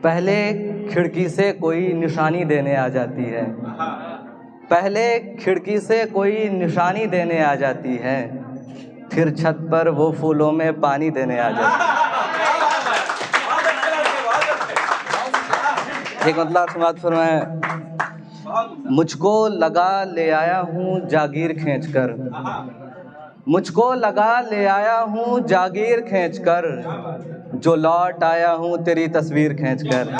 पहले खिड़की से कोई निशानी देने आ जाती है, पहले खिड़की से कोई निशानी देने आ जाती है, फिर छत पर वो फूलों में पानी देने आ जाती है। एक मतलब समाज फरमाए, मुझको लगा ले आया हूँ जागीर खींचकर, मुझको लगा ले आया हूँ जागीर खींचकर, जो लौट आया हूँ तेरी तस्वीर खींचकर।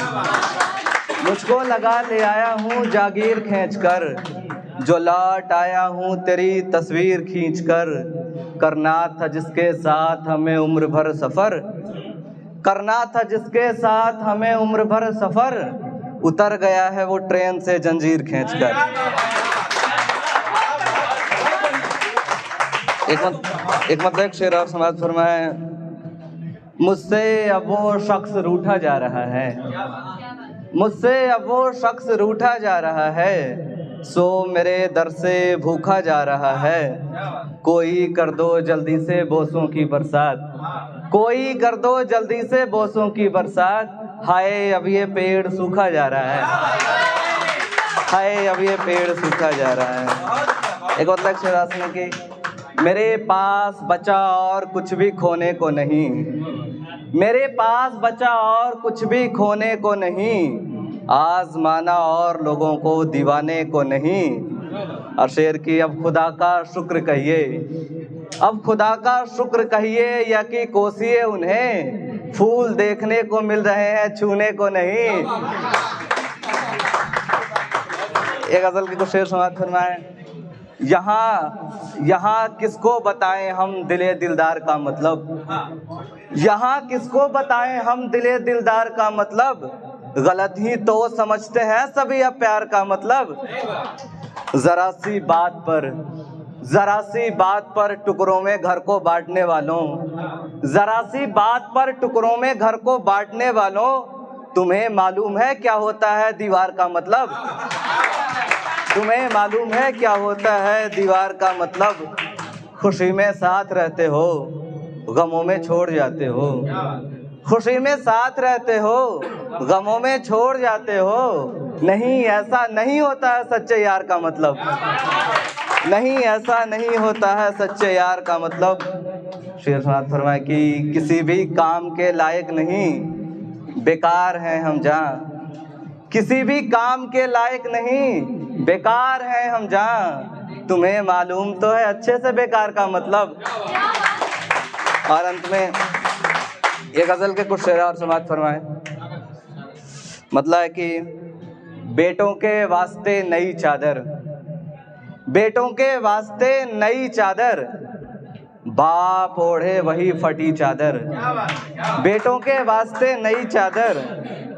मुझको लगा ले आया हूँ जागीर खींचकर, जो लौट आया हूँ तेरी तस्वीर खींचकर। करना था जिसके साथ हमें उम्र भर सफ़र, करना था जिसके साथ हमें उम्र भर सफ़र, उतर गया है वो ट्रेन से जंजीर खींचकर। एक मतलब एक शेर और समाज फरमाए, मुझसे अब वो शख्स रूठा जा रहा है, मुझसे अब वो शख्स रूठा जा रहा है, सो मेरे दर से भूखा जा रहा है। कोई कर दो जल्दी से बोसों की बरसात, कोई कर दो जल्दी से बोसों की बरसात, हाय अब ये पेड़ सूखा जा रहा है, हाय अब ये पेड़ सूखा जा रहा है। एक मतलब शेर की, मेरे पास बचा और कुछ भी खोने को नहीं, मेरे पास बचा और कुछ भी खोने को नहीं, आजमाना और लोगों को दीवाने को नहीं। और शेर की, अब खुदा का शुक्र कहिए, अब खुदा का शुक्र कहिए, या कि कोसिए उन्हें, फूल देखने को मिल रहे हैं छूने को नहीं। एक गजल की कुछ शेर समाज फरमाए, यहाँ किसको बताएं हम दिले दिलदार का मतलब, यहाँ किसको बताएं हम दिले दिलदार का मतलब, गलत ही तो समझते हैं सभी अब प्यार का मतलब। जरा सी बात पर टुकड़ों में घर को बांटने वालों, जरा सी बात पर टुकड़ों में घर को बांटने वालों, तुम्हें मालूम है क्या होता है दीवार का मतलब, तुम्हें मालूम है क्या होता है दीवार का मतलब। खुशी में साथ रहते हो, गमों में छोड़ जाते हो, खुशी में साथ रहते हो, गमों में छोड़ जाते हो। नहीं ऐसा नहीं होता है सच्चे यार का मतलब, नहीं ऐसा नहीं होता है सच्चे यार का मतलब। शेर समाज फरमाए कि किसी भी काम के लायक नहीं, बेकार हैं हम जहाँ, किसी भी काम के लायक नहीं, बेकार हैं हम जहाँ, तुम्हें मालूम तो है अच्छे से बेकार का मतलब। और अंत में एक गजल के कुछ शेर और समाज फरमाए, मतलब है कि बेटों के वास्ते नई चादर, बेटों के वास्ते नई चादर, बाप ओढ़े वही फटी चादर। बेटों के वास्ते नई चादर,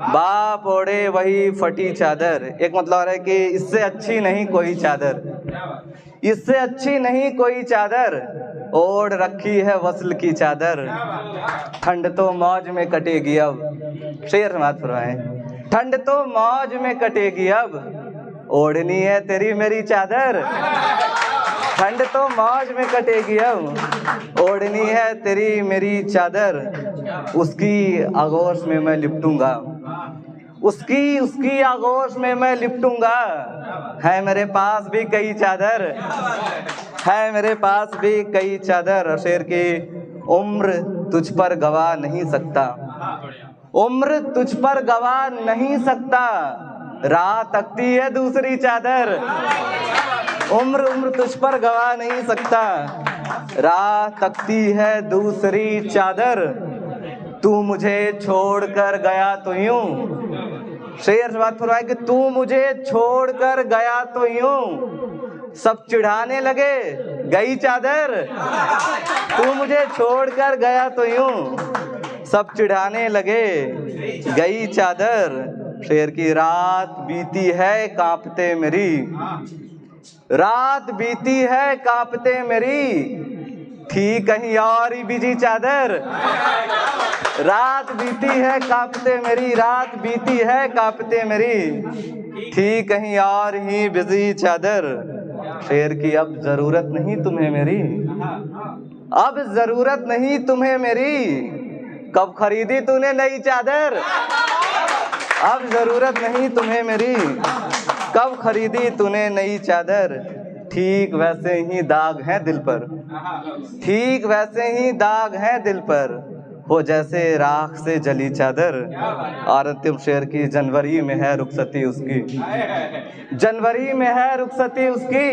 बाप ओढ़े वही फटी चादर। एक मतलब है कि इससे अच्छी नहीं कोई चादर, इससे अच्छी नहीं कोई चादर, ओढ़ रखी है वस्ल की चादर। ठंड तो मौज में कटेगी अब, शेर समाज फरमाए, ठंड तो मौज में कटेगी अब, ओढ़नी है तेरी मेरी चादर। ठंड तो मौज में कटेगी अब, ओढ़नी है तेरी मेरी चादर। उसकी आगोश में मैं लिपटूंगा, उसकी आगोश में मैं लिपटूंगा। है मेरे पास भी कई चादर, है मेरे पास भी कई चादर। शेर की, उम्र तुझ पर गवा नहीं सकता, उम्र तुझ पर गवा नहीं सकता, राह तकती है दूसरी चादर। उम्र तुझ पर गवा नहीं सकता, राह तकती है दूसरी चादर। तू मुझे छोड़ कर गया तो यूं, शेर बात फरमाए कि तू मुझे छोड़ कर गया तो यूं, सब चिढ़ाने लगे गई चादर। तू मुझे छोड़ कर गया तो यूं, सब चिढ़ाने लगे गई चादर। शेर की, रात बीती है कांपते मेरी, रात बीती है कांपते मेरी, थी कहीं और ही बिजी चादर। रात बीती है कांपते मेरी, रात बीती है कांपते मेरी, थी कहीं और ही बिजी चादर। शेर की, अब जरूरत नहीं तुम्हें मेरी, अब जरूरत नहीं तुम्हें मेरी, कब खरीदी तूने नई चादर। अब जरूरत नहीं तुम्हें मेरी, कब खरीदी तूने नई चादर, ठीक वैसे ही दाग हैं दिल पर, ठीक वैसे ही दाग हैं दिल पर, हो जैसे राख से जली चादर। और अंतिम शेर की, जनवरी में है रुखसती उसकी, जनवरी में है रुखसती उसकी।